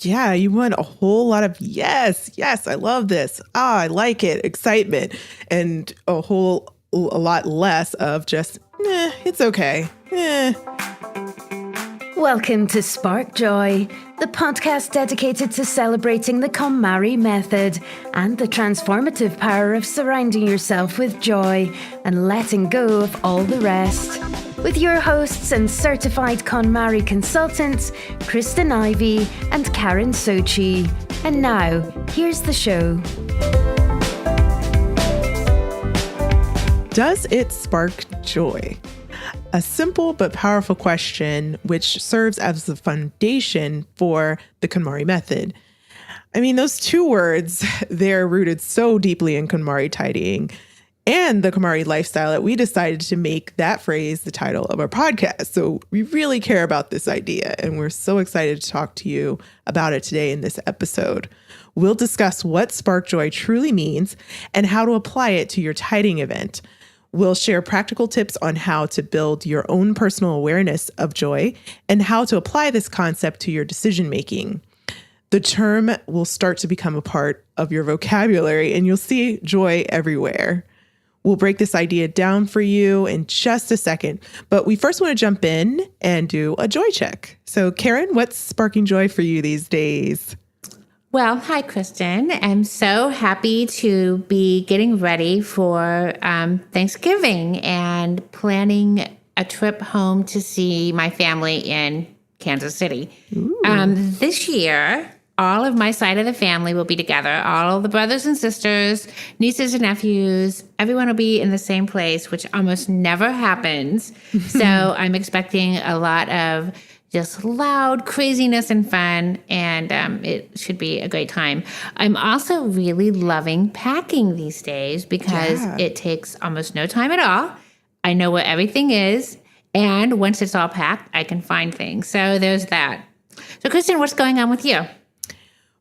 Yeah, you want a whole lot of yes, yes, I love this. I like it, excitement, and a lot less of just, it's okay. Welcome to Spark Joy, the podcast dedicated to celebrating the KonMari method and the transformative power of surrounding yourself with joy and letting go of all the rest. With your hosts and certified KonMari consultants, Kristyn Ivy and Karin Sochi. And now, here's the show. Does it spark joy? A simple but powerful question which serves as the foundation for the KonMari method. I mean, those two words, they're rooted so deeply in KonMari tidying and the KonMari lifestyle that we decided to make that phrase the title of our podcast. So we really care about this idea, and we're so excited to talk to you about it today in this episode. We'll discuss what spark joy truly means and how to apply it to your tidying event. We'll share practical tips on how to build your own personal awareness of joy and how to apply this concept to your decision making. The term will start to become a part of your vocabulary, and you'll see joy everywhere. We'll break this idea down for you in just a second, but we first want to jump in and do a joy check. So, Karin, what's sparking joy for you these days? Well, hi, Kristyn. I'm so happy to be getting ready for Thanksgiving and planning a trip home to see my family in Kansas City. This year, all of my side of the family will be together. All of the brothers and sisters, nieces and nephews, everyone will be in the same place, which almost never happens. So I'm expecting a lot of just loud craziness and fun, and it should be a great time. I'm also really loving packing these days because it takes almost no time at all. I know where everything is, and once it's all packed, I can find things. So there's that. So, Kristyn, what's going on with you?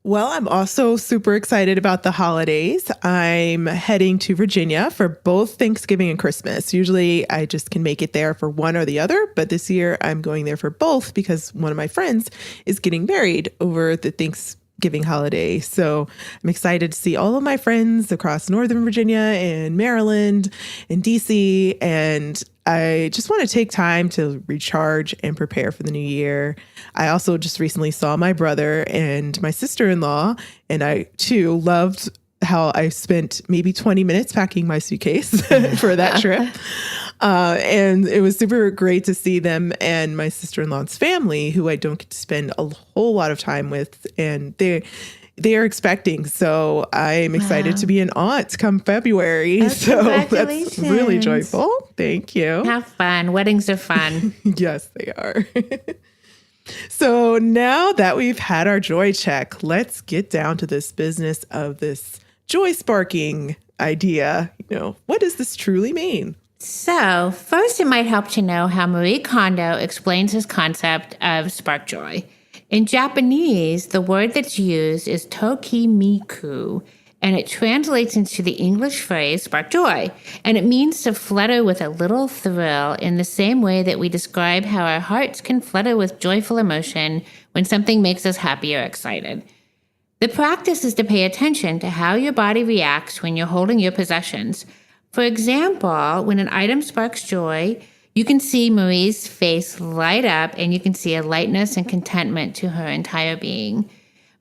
Well, I'm also super excited about the holidays. I'm heading to Virginia for both Thanksgiving and Christmas. Usually I just can make it there for one or the other, but this year I'm going there for both because one of my friends is getting married over the Thanksgiving holiday. So I'm excited to see all of my friends across Northern Virginia and Maryland and DC, and I just want to take time to recharge and prepare for the new year. I also just recently saw my brother and my sister-in-law, and I too loved how I spent maybe 20 minutes packing my suitcase for that trip. And it was super great to see them and my sister-in-law's family, who I don't get to spend a whole lot of time with. And they are expecting. So I'm excited to be an aunt come February. Oh, so that's really joyful. Thank you. Have fun. Weddings are fun. Yes, they are. So now that we've had our joy check, let's get down to this business of this joy sparking idea. What does this truly mean? So first, it might help to know how Marie Kondo explains this concept of spark joy. In Japanese, the word that's used is Tokimeku, and it translates into the English phrase spark joy. And it means to flutter with a little thrill in the same way that we describe how our hearts can flutter with joyful emotion when something makes us happy or excited. The practice is to pay attention to how your body reacts when you're holding your possessions. For example, when an item sparks joy, you can see Marie's face light up, and you can see a lightness and contentment to her entire being.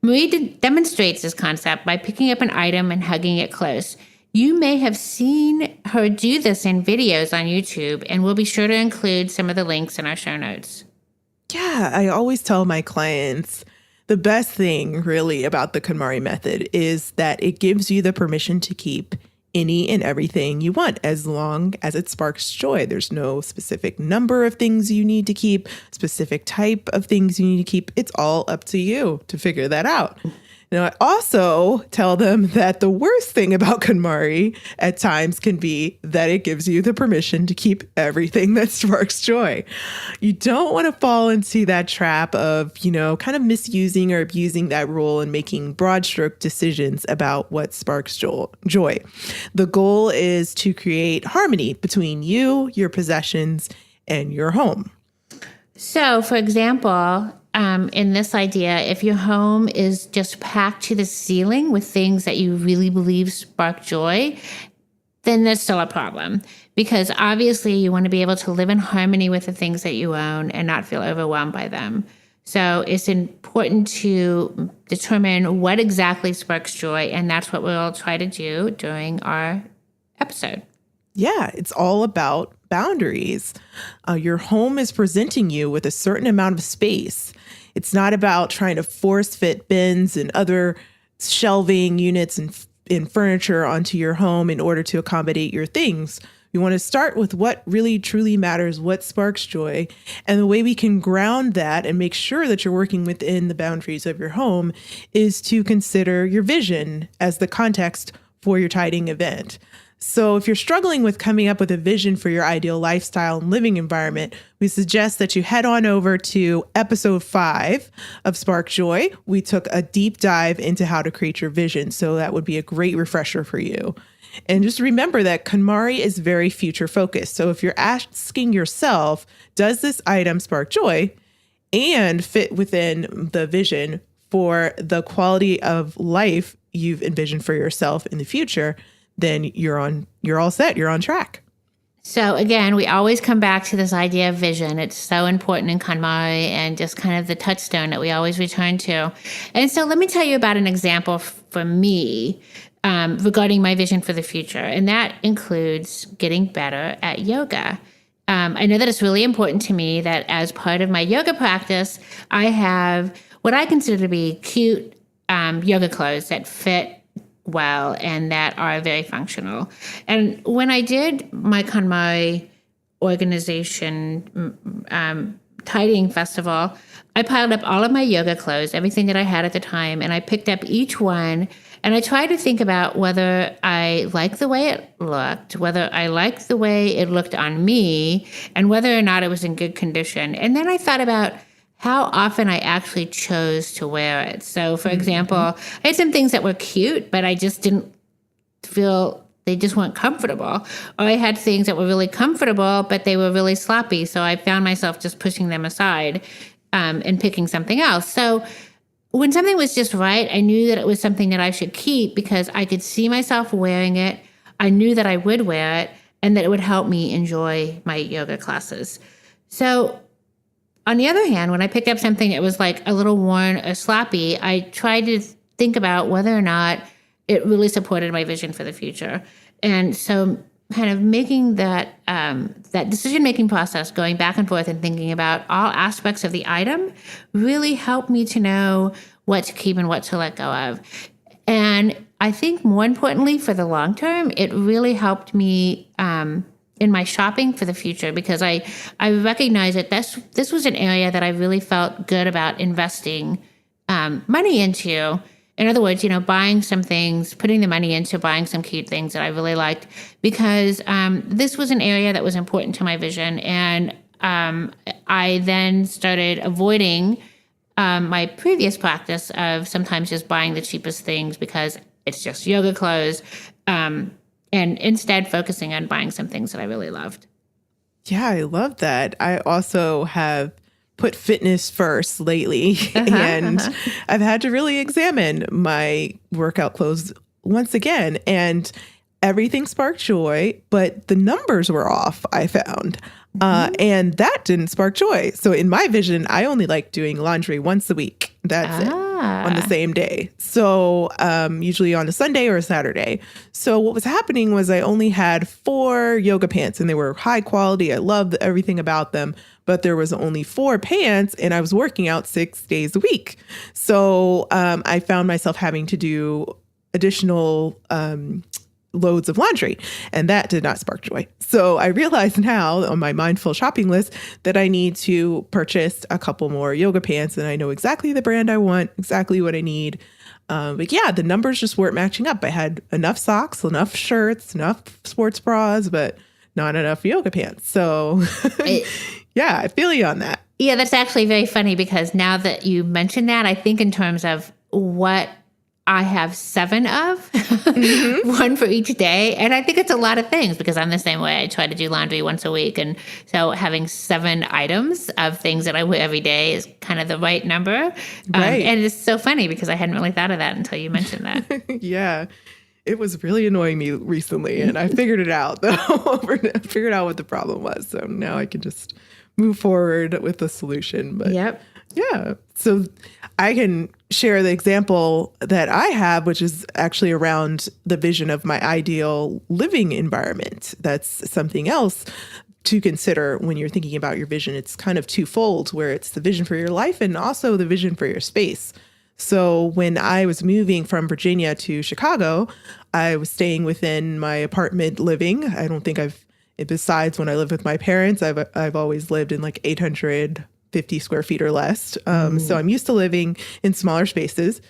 Marie demonstrates this concept by picking up an item and hugging it close. You may have seen her do this in videos on YouTube, and we'll be sure to include some of the links in our show notes. Yeah, I always tell my clients the best thing really about the KonMari method is that it gives you the permission to keep any and everything you want, as long as it sparks joy. There's no specific number of things you need to keep, specific type of things you need to keep. It's all up to you to figure that out. Now, I also tell them that the worst thing about KonMari at times can be that it gives you the permission to keep everything that sparks joy. You don't want to fall into that trap of, kind of misusing or abusing that rule and making broad stroke decisions about what sparks joy. The goal is to create harmony between you, your possessions, and your home. So, for example, in this idea, if your home is just packed to the ceiling with things that you really believe spark joy, then there's still a problem, because obviously you want to be able to live in harmony with the things that you own and not feel overwhelmed by them. So it's important to determine what exactly sparks joy, and that's what we'll try to do during our episode. Yeah, it's all about boundaries. Your home is presenting you with a certain amount of space. It's not about trying to force fit bins and other shelving units and furniture onto your home in order to accommodate your things. You want to start with what really truly matters, what sparks joy. And the way we can ground that and make sure that you're working within the boundaries of your home is to consider your vision as the context for your tidying event. So if you're struggling with coming up with a vision for your ideal lifestyle and living environment, we suggest that you head on over to episode 5 of Spark Joy. We took a deep dive into how to create your vision, so that would be a great refresher for you. And just remember that KonMari is very future focused. So if you're asking yourself, does this item spark joy and fit within the vision for the quality of life you've envisioned for yourself in the future, then you're all set. You're on track. So again, we always come back to this idea of vision. It's so important in KonMari and just kind of the touchstone that we always return to. And so let me tell you about an example for me regarding my vision for the future. And that includes getting better at yoga. I know that it's really important to me that as part of my yoga practice, I have what I consider to be cute yoga clothes that fit well and that are very functional. And when I did my KonMari organization tidying festival, I piled up all of my yoga clothes, everything that I had at the time, and I picked up each one, and I tried to think about whether I liked the way it looked, whether I liked the way it looked on me, and whether or not it was in good condition. And then I thought about how often I actually chose to wear it. So, for example, I had some things that were cute, but I just didn't feel they just weren't comfortable. Or I had things that were really comfortable, but they were really sloppy. So I found myself just pushing them aside and picking something else. So when something was just right, I knew that it was something that I should keep because I could see myself wearing it. I knew that I would wear it and that it would help me enjoy my yoga classes. So on the other hand, when I picked up something that was like a little worn or sloppy, I tried to think about whether or not it really supported my vision for the future. And so kind of making that decision-making process, going back and forth and thinking about all aspects of the item really helped me to know what to keep and what to let go of. And I think more importantly for the long term, it really helped me in my shopping for the future, because I recognize that this was an area that I really felt good about investing money into. In other words, buying some things, putting the money into buying some cute things that I really liked, because this was an area that was important to my vision. And I then started avoiding my previous practice of sometimes just buying the cheapest things because it's just yoga clothes. And instead focusing on buying some things that I really loved. Yeah, I love that. I also have put fitness first lately, and I've had to really examine my workout clothes once again. And everything sparked joy, but the numbers were off, I found. And that didn't spark joy. So in my vision, I only like doing laundry once a week. That's it, on the same day. So usually on a Sunday or a Saturday. So what was happening was I only had 4 yoga pants, and they were high quality. I loved everything about them, but there was only 4 pants, and I was working out 6 days a week. So I found myself having to do additional loads of laundry, and that did not spark joy. So I realize now on my mindful shopping list that I need to purchase a couple more yoga pants, and I know exactly the brand I want, exactly what I need. But yeah, the numbers just weren't matching up. I had enough socks, enough shirts, enough sports bras, but not enough yoga pants. So yeah, I feel you on that. Yeah, that's actually very funny, because now that you mention that, I think in terms of what I have 7 of, one for each day. And I think it's a lot of things because I'm the same way. I try to do laundry once a week. And so having 7 items of things that I wear every day is kind of the right number. Right. And it's so funny because I hadn't really thought of that until you mentioned that. Yeah. It was really annoying me recently, and I figured it out, though. I figured out what the problem was. So now I can just move forward with the solution. But Yep. yeah. So I can share the example that I have, which is actually around the vision of my ideal living environment. That's something else to consider when you're thinking about your vision. It's kind of twofold, where it's the vision for your life and also the vision for your space. So when I was moving from Virginia to Chicago, I was staying within my apartment living. I don't think besides when I lived with my parents, I've always lived in like 850 square feet or less. So I'm used to living in smaller spaces.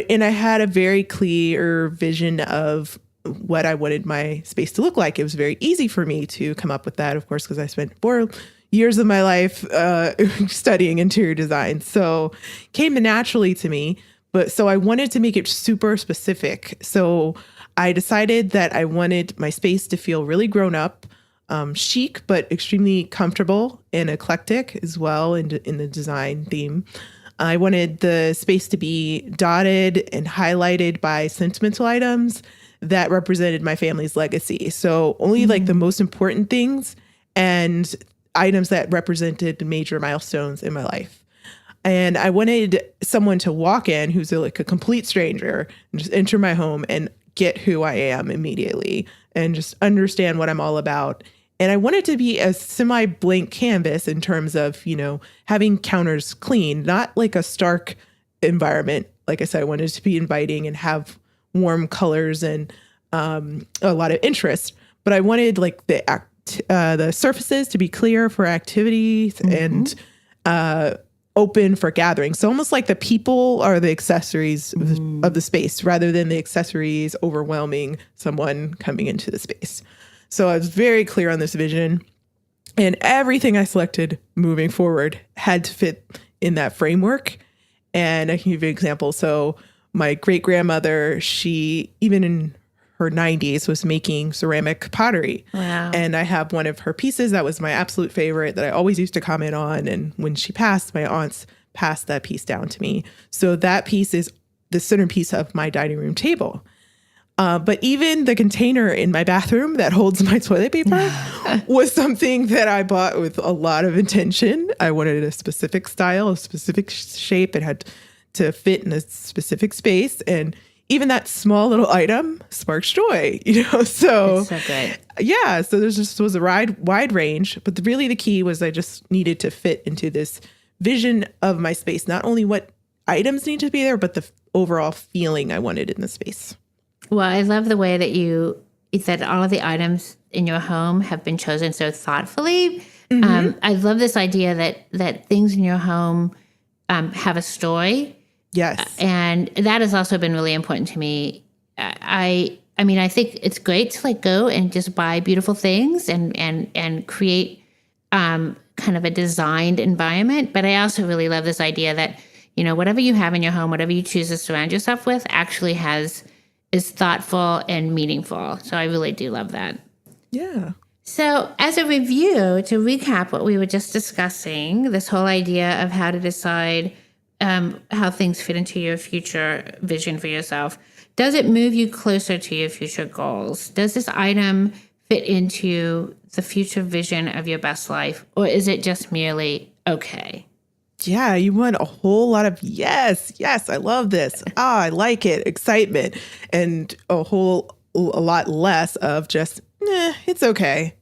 And I had a very clear vision of what I wanted my space to look like. It was very easy for me to come up with that, of course, because I spent 4 years of my life studying interior design. So came naturally to me. But so I wanted to make it super specific. So I decided that I wanted my space to feel really grown up, chic, but extremely comfortable and eclectic as well in the design theme. I wanted the space to be dotted and highlighted by sentimental items that represented my family's legacy. So only like the most important things and items that represented major milestones in my life. And I wanted someone to walk in who's like a complete stranger and just enter my home and get who I am immediately and just understand what I'm all about. And I want it to be a semi-blank canvas in terms of, having counters clean, not like a stark environment. Like I said, I wanted it to be inviting and have warm colors and a lot of interest. But I wanted like the surfaces to be clear for activities and open for gatherings. So almost like the people are the accessories of the space rather than the accessories overwhelming someone coming into the space. So I was very clear on this vision, and everything I selected moving forward had to fit in that framework. And I can give you an example. So my great grandmother, she, even in her 90s, was making ceramic pottery. Wow. And I have one of her pieces that was my absolute favorite that I always used to comment on. And when she passed, my aunts passed that piece down to me. So that piece is the centerpiece of my dining room table. But even the container in my bathroom that holds my toilet paper was something that I bought with a lot of intention. I wanted a specific style, a specific shape. It had to fit in a specific space. And even that small little item sparks joy, so. It's so good. Yeah. So there just was a wide range, but really the key was I just needed to fit into this vision of my space, not only what items need to be there, but the overall feeling I wanted in the space. Well, I love the way that you said all of the items in your home have been chosen so thoughtfully. I love this idea that things in your home have a story. Yes. And that has also been really important to me. I mean, I think it's great to go and just buy beautiful things and create kind of a designed environment. But I also really love this idea that, whatever you have in your home, whatever you choose to surround yourself with actually is thoughtful and meaningful. So I really do love that. Yeah. So as a review, to recap what we were just discussing, this whole idea of how to decide how things fit into your future vision for yourself, does it move you closer to your future goals? Does this item fit into the future vision of your best life? Or is it just merely okay? Yeah, you want a whole lot of yes, I love this. I like it, excitement, and a lot less of just, it's okay.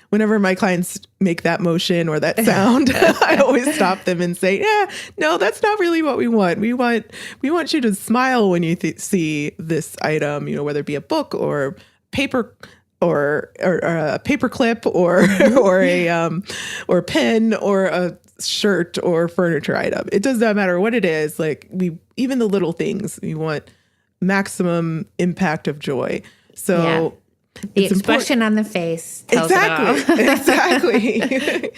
Whenever my clients make that motion or that sound, I always stop them and say, no, that's not really what we want. We want you to smile when you see this item, whether it be a book or paper or a paper clip or a pen or a shirt or furniture item. It does not matter what it is. Even the little things, we want maximum impact of joy. So the expression on the face tells it all. Exactly.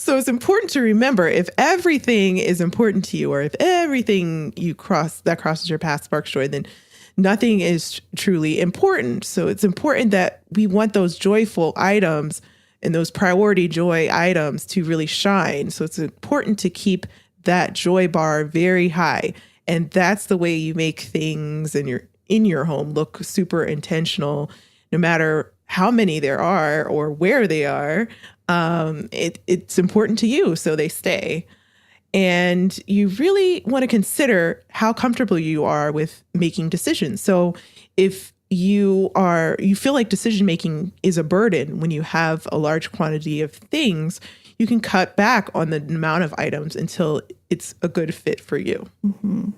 So it's important to remember, if everything is important to you, or if everything that crosses your path sparks joy, then nothing is truly important. So it's important that we want those joyful items and those priority joy items to really shine. So it's important to keep that joy bar very high. And that's the way you make things in your home look super intentional, no matter how many there are or where they are. It's important to you, so they stay. And you really want to consider how comfortable you are with making decisions. So if you feel like decision making is a burden when you have a large quantity of things, you can cut back on the amount of items until it's a good fit for you. Mm-hmm.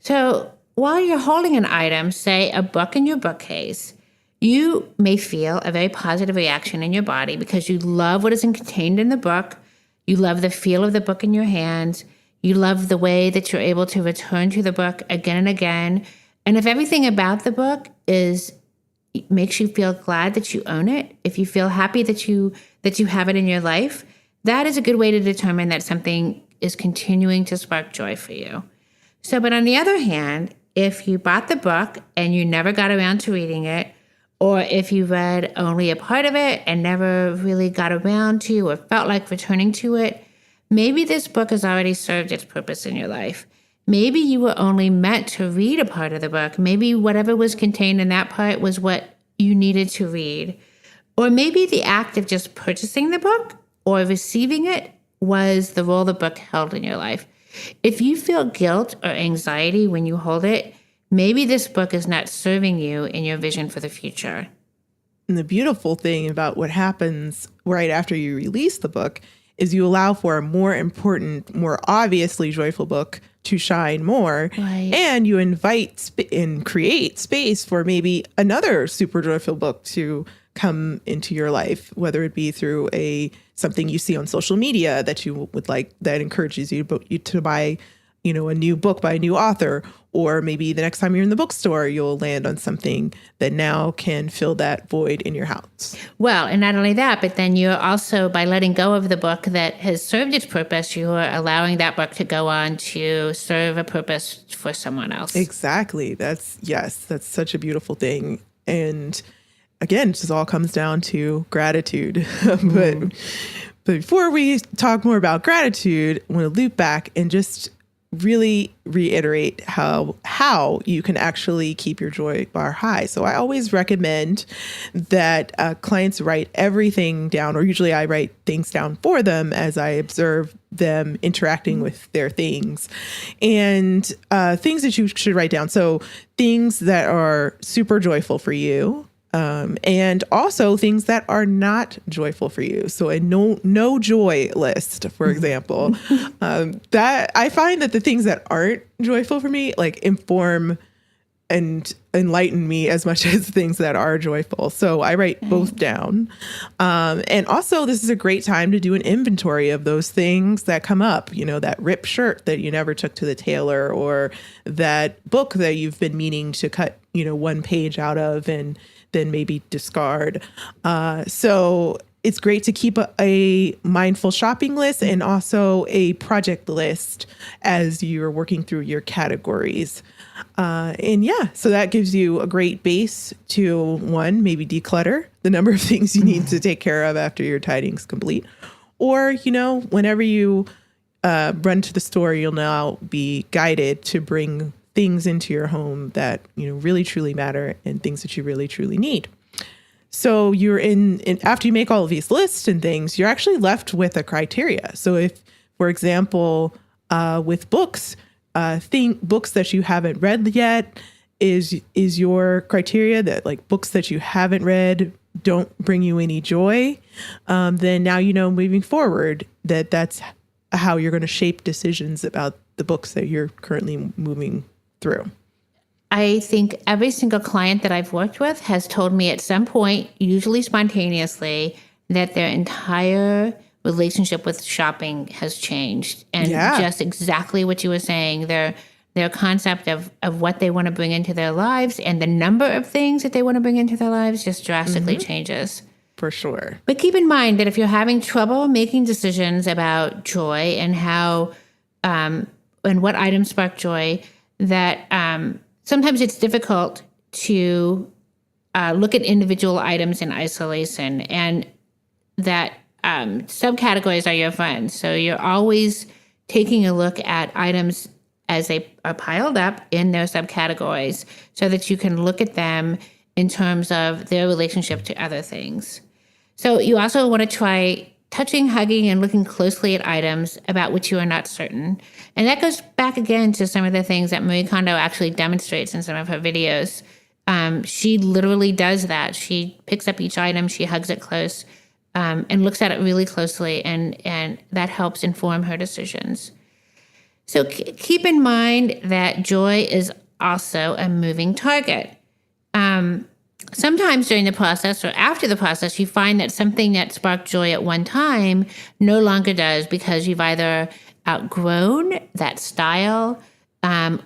So while you're holding an item, say a book in your bookcase, you may feel a very positive reaction in your body because you love what is contained in the book. You love the feel of the book in your hands. You love the way that you're able to return to the book again and again. And if everything about the book makes you feel glad that you own it, if you feel happy that you have it in your life, that is a good way to determine that something is continuing to spark joy for you. So, but on the other hand, if you bought the book and you never got around to reading it, or if you read only a part of it and never really got around to or felt like returning to it, maybe this book has already served its purpose in your life. Maybe you were only meant to read a part of the book. Maybe whatever was contained in that part was what you needed to read. Or maybe the act of just purchasing the book or receiving it was the role the book held in your life. If you feel guilt or anxiety when you hold it, maybe this book is not serving you in your vision for the future. And the beautiful thing about what happens right after you release the book is you allow for a more important, more obviously joyful book to shine more. Right. And you invite and create space for maybe another super joyful book to come into your life, whether it be through something you see on social media that you would like, that encourages you to buy, a new book by a new author, or maybe the next time you're in the bookstore, you'll land on something that now can fill that void in your house. Well, and not only that, but then you're also, by letting go of the book that has served its purpose, you are allowing that book to go on to serve a purpose for someone else. Exactly. That's such a beautiful thing. And again, it just all comes down to gratitude. But before we talk more about gratitude, I want to loop back and just really reiterate how you can actually keep your joy bar high. So I always recommend that clients write everything down, or usually I write things down for them as I observe them interacting with their things, and things that you should write down. So things that are super joyful for you, and also things that are not joyful for you. So a no joy list, for example, that I find that the things that aren't joyful for me, like, inform and enlighten me as much as things that are joyful. So I write both down. And also this is a great time to do an inventory of those things that come up, that ripped shirt that you never took to the tailor, or that book that you've been meaning to cut, one page out of and then maybe discard. So it's great to keep a mindful shopping list and also a project list as you're working through your categories. So that gives you a great base to, one, maybe declutter the number of things you need to take care of after your tidying's complete. Or, whenever you run to the store, you'll now be guided to bring things into your home that, really truly matter and things that you really truly need. So you're in after you make all of these lists and things, you're actually left with a criteria. So if, for example, with books, books that you haven't read yet is your criteria, that like books that you haven't read don't bring you any joy, then now, moving forward, that's how you're going to shape decisions about the books that you're currently moving through. I think every single client that I've worked with has told me at some point, usually spontaneously, that their entire relationship with shopping has changed. And just exactly what you were saying, their concept of what they want to bring into their lives and the number of things that they want to bring into their lives just drastically changes. for sure. But keep in mind that if you're having trouble making decisions about joy and how and what items spark joy, that sometimes it's difficult to look at individual items in isolation, and that subcategories are your friends. So you're always taking a look at items as they are piled up in their subcategories so that you can look at them in terms of their relationship to other things. So you also want to try touching, hugging, and looking closely at items about which you are not certain. And that goes back again to some of the things that Marie Kondo actually demonstrates in some of her videos. She literally does that. She picks up each item, she hugs it close, and looks at it really closely, and that helps inform her decisions. So keep in mind that joy is also a moving target. Sometimes during the process or after the process, you find that something that sparked joy at one time no longer does because you've either outgrown that style,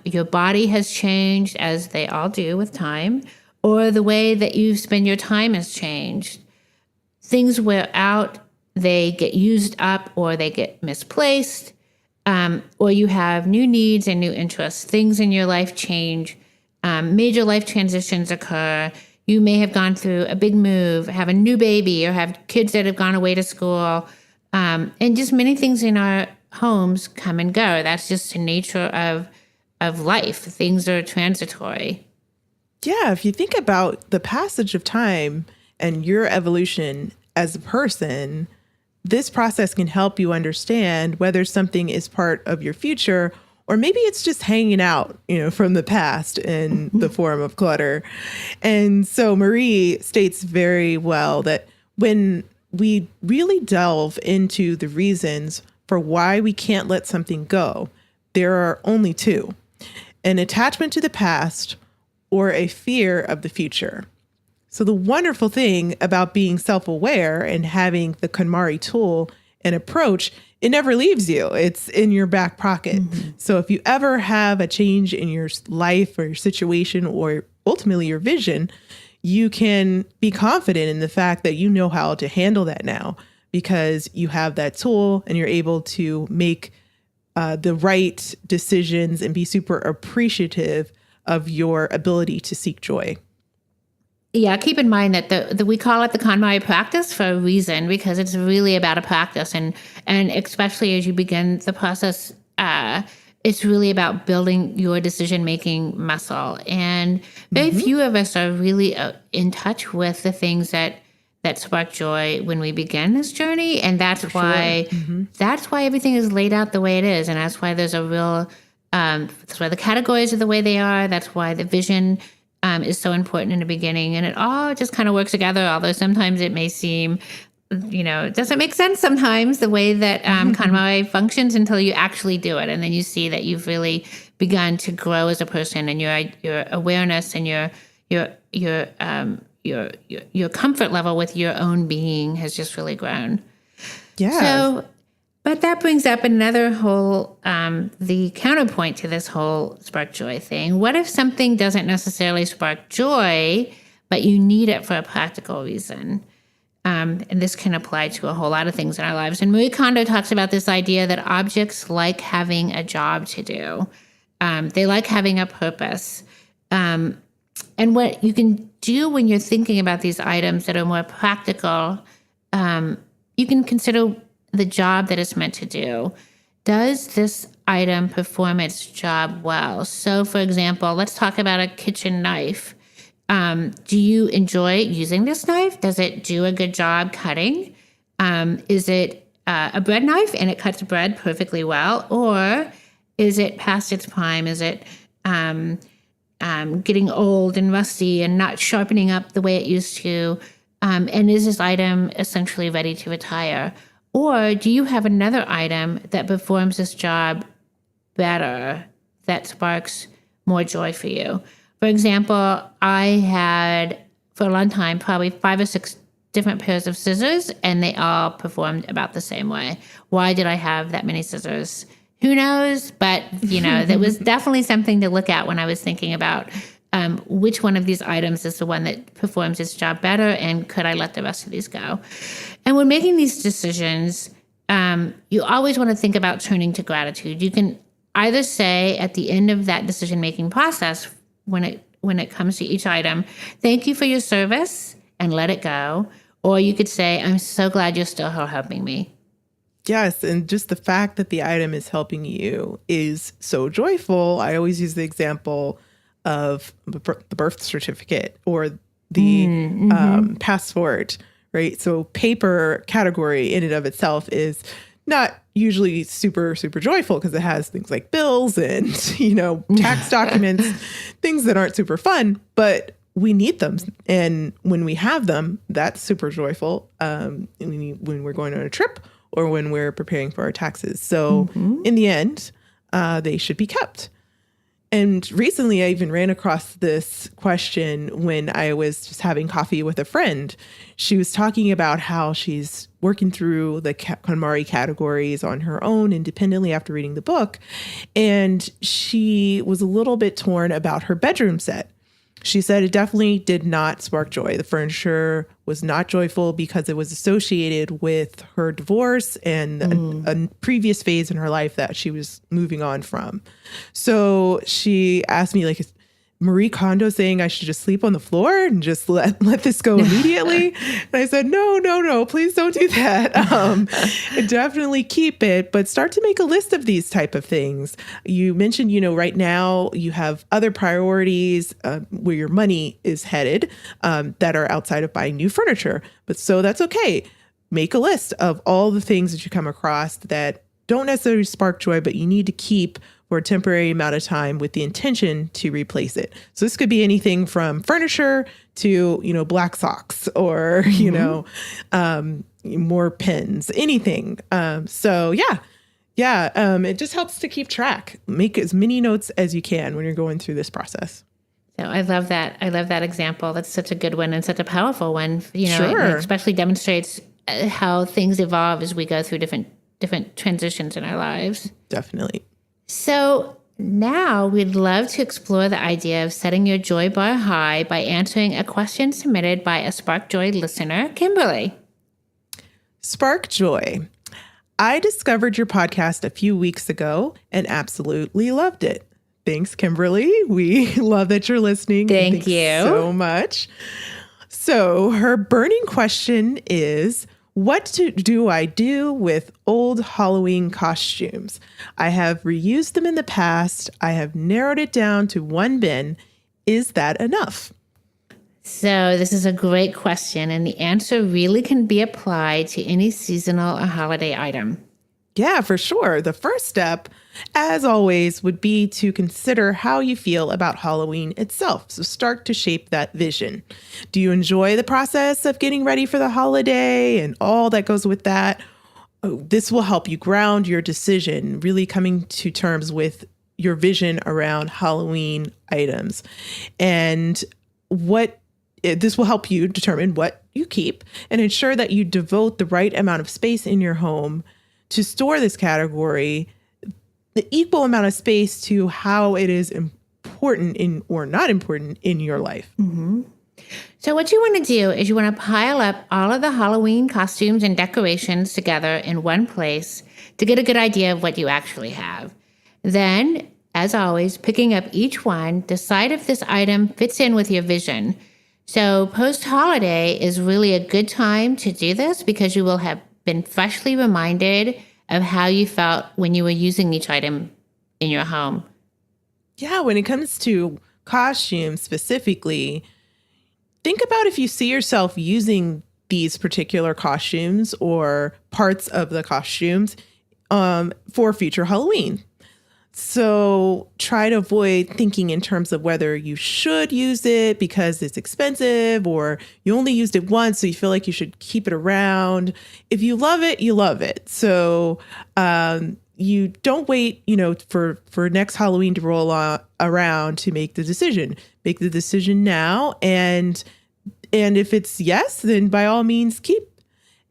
your body has changed, as they all do with time, or the way that you spend your time has changed. Things wear out, they get used up, or they get misplaced, or you have new needs and new interests. Things in your life change. Major life transitions occur. You may have gone through a big move, have a new baby, or have kids that have gone away to school. And just many things in our homes come and go. That's just the nature of life. Things are transitory. Yeah, if you think about the passage of time and your evolution as a person, this process can help you understand whether something is part of your future or maybe it's just hanging out, from the past in the form of clutter. And so Marie states very well that when we really delve into the reasons for why we can't let something go, there are only two: an attachment to the past or a fear of the future. So the wonderful thing about being self-aware and having the KonMari tool and approach, it never leaves you. It's in your back pocket. Mm-hmm. So if you ever have a change in your life or your situation or ultimately your vision, you can be confident in the fact that you know how to handle that now because you have that tool and you're able to make the right decisions and be super appreciative of your ability to seek joy. Yeah, keep in mind that we call it the KonMari practice for a reason, because it's really about a practice, and especially as you begin the process, it's really about building your decision-making muscle. And very few of us are really in touch with the things that spark joy when we begin this journey, and that's why everything is laid out the way it is, and that's why there's a real that's why the categories are the way they are. That's why the vision is so important in the beginning, and it all just kind of works together, although sometimes it may seem, it doesn't make sense sometimes the way that KonMari functions until you actually do it, and then you see that you've really begun to grow as a person, and your awareness and your comfort level with your own being has just really grown. Yeah. But that brings up another whole, the counterpoint to this whole spark joy thing. What if something doesn't necessarily spark joy, but you need it for a practical reason? And this can apply to a whole lot of things in our lives. And Marie Kondo talks about this idea that objects like having a job to do. They like having a purpose. And what you can do when you're thinking about these items that are more practical, you can consider the job that it's meant to do. Does this item perform its job well? So, for example, let's talk about a kitchen knife. Do you enjoy using this knife? Does it do a good job cutting? Is it a bread knife and it cuts bread perfectly well? Or is it past its prime? Is it getting old and rusty and not sharpening up the way it used to? And is this item essentially ready to retire? Or do you have another item that performs this job better, that sparks more joy for you? For example, I had, for a long time, probably 5 or 6 different pairs of scissors, and they all performed about the same way. Why did I have that many scissors? Who knows? But, that was definitely something to look at when I was thinking about which one of these items is the one that performs its job better, and could I let the rest of these go? And when making these decisions, you always want to think about turning to gratitude. You can either say at the end of that decision-making process, when it comes to each item, thank you for your service, and let it go. Or you could say, I'm so glad you're still helping me. Yes, and just the fact that the item is helping you is so joyful. I always use the example of the birth certificate or the passport, right? So paper category in and of itself is not usually super, super joyful because it has things like bills and, tax documents, things that aren't super fun, but we need them. And when we have them, that's super joyful when we're going on a trip or when we're preparing for our taxes. So in the end, they should be kept. And recently I even ran across this question when I was just having coffee with a friend. She was talking about how she's working through the KonMari categories on her own independently after reading the book. And she was a little bit torn about her bedroom set. She said it definitely did not spark joy. The furniture was not joyful because it was associated with her divorce and a previous phase in her life that she was moving on from. So she asked me, like, is Marie Kondo saying I should just sleep on the floor and just let this go immediately? And I said, no, please don't do that. Definitely keep it, but start to make a list of these type of things. You mentioned, right now you have other priorities where your money is headed that are outside of buying new furniture. But so that's okay. Make a list of all the things that you come across that don't necessarily spark joy, but you need to keep for a temporary amount of time with the intention to replace it. So this could be anything from furniture to, black socks or, more pens, anything. It just helps to keep track. Make as many notes as you can when you're going through this process. So I love that. I love that example. That's such a good one and such a powerful one. Sure. It especially demonstrates how things evolve as we go through different transitions in our lives. Definitely. So now we'd love to explore the idea of setting your joy bar high by answering a question submitted by a Spark Joy listener, Kimberly. Spark Joy. I discovered your podcast a few weeks ago and absolutely loved it. Thanks, Kimberly. We love that you're listening. Thank you so much. So her burning question is, what do I do with old Halloween costumes? I have reused them in the past. I have narrowed it down to one bin. Is that enough? So this is a great question, and the answer really can be applied to any seasonal or holiday item. Yeah, for sure. The first step, as always, would be to consider how you feel about Halloween itself. So start to shape that vision. Do you enjoy the process of getting ready for the holiday and all that goes with that? This will help you ground your decision, really coming to terms with your vision around Halloween items. And this will help you determine what you keep and ensure that you devote the right amount of space in your home to store this category, the equal amount of space to how it is important or not important in your life. Mm-hmm. So what you want to do is you want to pile up all of the Halloween costumes and decorations together in one place to get a good idea of what you actually have. Then, as always, picking up each one, decide if this item fits in with your vision. So post-holiday is really a good time to do this because you will have been freshly reminded of how you felt when you were using each item in your home. Yeah, when it comes to costumes specifically, think about if you see yourself using these particular costumes or parts of the costumes for future Halloween. So try to avoid thinking in terms of whether you should use it because it's expensive or you only used it once, so you feel like you should keep it around. If you love it, you love it. So you don't wait, for next Halloween to roll around to make the decision. Make the decision now. And if it's yes, then by all means keep.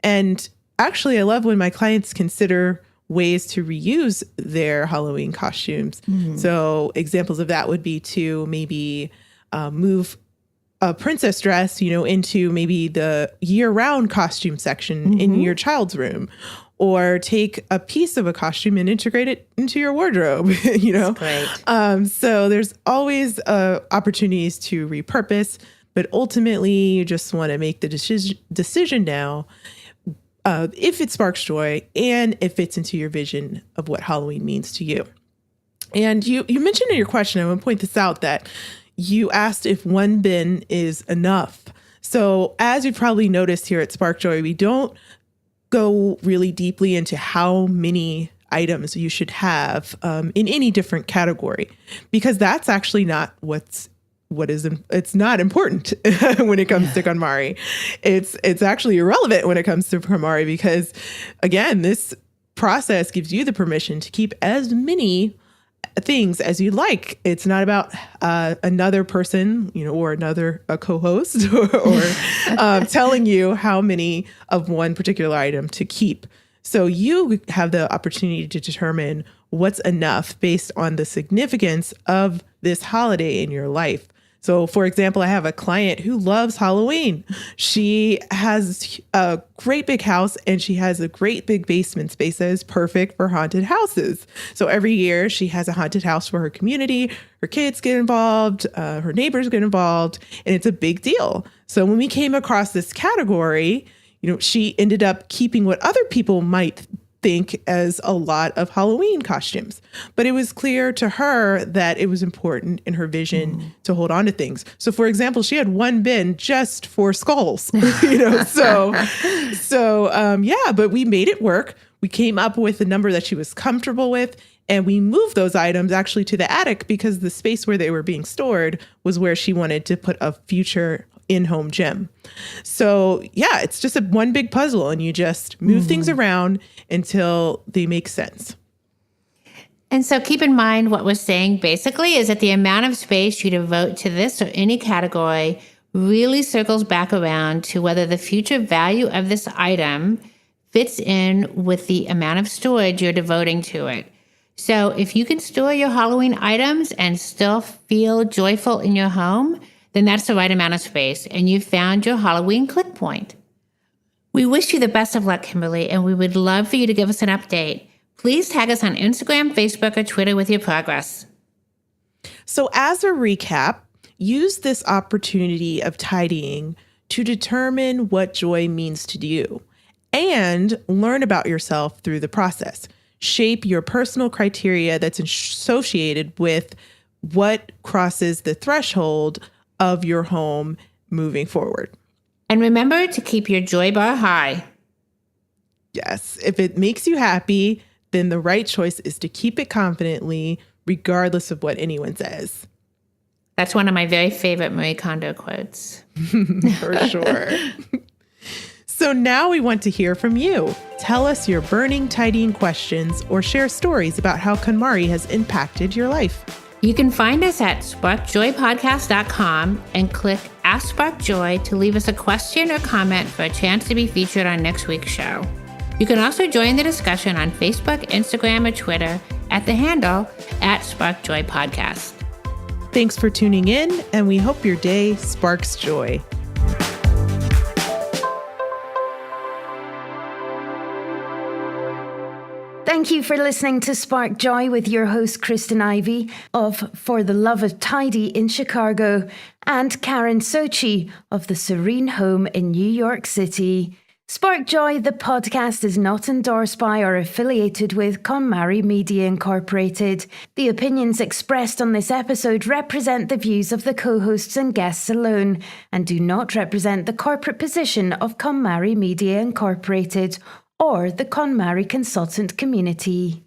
And actually, I love when my clients consider ways to reuse their Halloween costumes. Mm-hmm. So examples of that would be to maybe move a princess dress, into maybe the year-round costume section in your child's room, or take a piece of a costume and integrate it into your wardrobe. Great. So there's always opportunities to repurpose, but ultimately you just want to make the decision now if it sparks joy and it fits into your vision of what Halloween means to you. And you mentioned in your question, I want to point this out, that you asked if one bin is enough. So as you've probably noticed here at Spark Joy, we don't go really deeply into how many items you should have in any different category, because that's actually not it's not important when it comes to KonMari. It's actually irrelevant when it comes to KonMari, because again, this process gives you the permission to keep as many things as you like. It's not about another person, or a co-host or telling you how many of one particular item to keep. So you have the opportunity to determine what's enough based on the significance of this holiday in your life. So, for example, I have a client who loves Halloween. She has a great big house and she has a great big basement space that is perfect for haunted houses. So every year she has a haunted house for her community. Her kids get involved, her neighbors get involved, and it's a big deal. So when we came across this category, she ended up keeping what other people might think as a lot of Halloween costumes. But it was clear to her that it was important in her vision to hold on to things. So for example, she had one bin just for skulls, but we made it work. We came up with a number that she was comfortable with, and we moved those items actually to the attic because the space where they were being stored was where she wanted to put a future in-home gym. So yeah, it's just one big puzzle, and you just move things around until they make sense. And so keep in mind what we're saying basically is that the amount of space you devote to this or any category really circles back around to whether the future value of this item fits in with the amount of storage you're devoting to it. So if you can store your Halloween items and still feel joyful in your home, then that's the right amount of space, and you've found your Halloween click point. We wish you the best of luck, Kimberly, and we would love for you to give us an update. Please tag us on Instagram, Facebook, or Twitter with your progress. So as a recap, use this opportunity of tidying to determine what joy means to you and learn about yourself through the process. Shape your personal criteria that's associated with what crosses the threshold of your home moving forward. And remember to keep your joy bar high. Yes, if it makes you happy, then the right choice is to keep it confidently, regardless of what anyone says. That's one of my very favorite Marie Kondo quotes. For sure. So now we want to hear from you. Tell us your burning tidying questions or share stories about how KonMari has impacted your life. You can find us at sparkjoypodcast.com and click Ask Spark Joy to leave us a question or comment for a chance to be featured on next week's show. You can also join the discussion on Facebook, Instagram, or Twitter at the handle @SparkJoyPodcast. Thanks for tuning in, and we hope your day sparks joy. Thank you for listening to Spark Joy with your host, Kristyn Ivy of For the Love of Tidy in Chicago and Karen Sochi of the Serene Home in New York City. Spark Joy, the podcast, is not endorsed by or affiliated with KonMari Media Incorporated. The opinions expressed on this episode represent the views of the co-hosts and guests alone and do not represent the corporate position of KonMari Media Incorporated or the KonMari consultant community.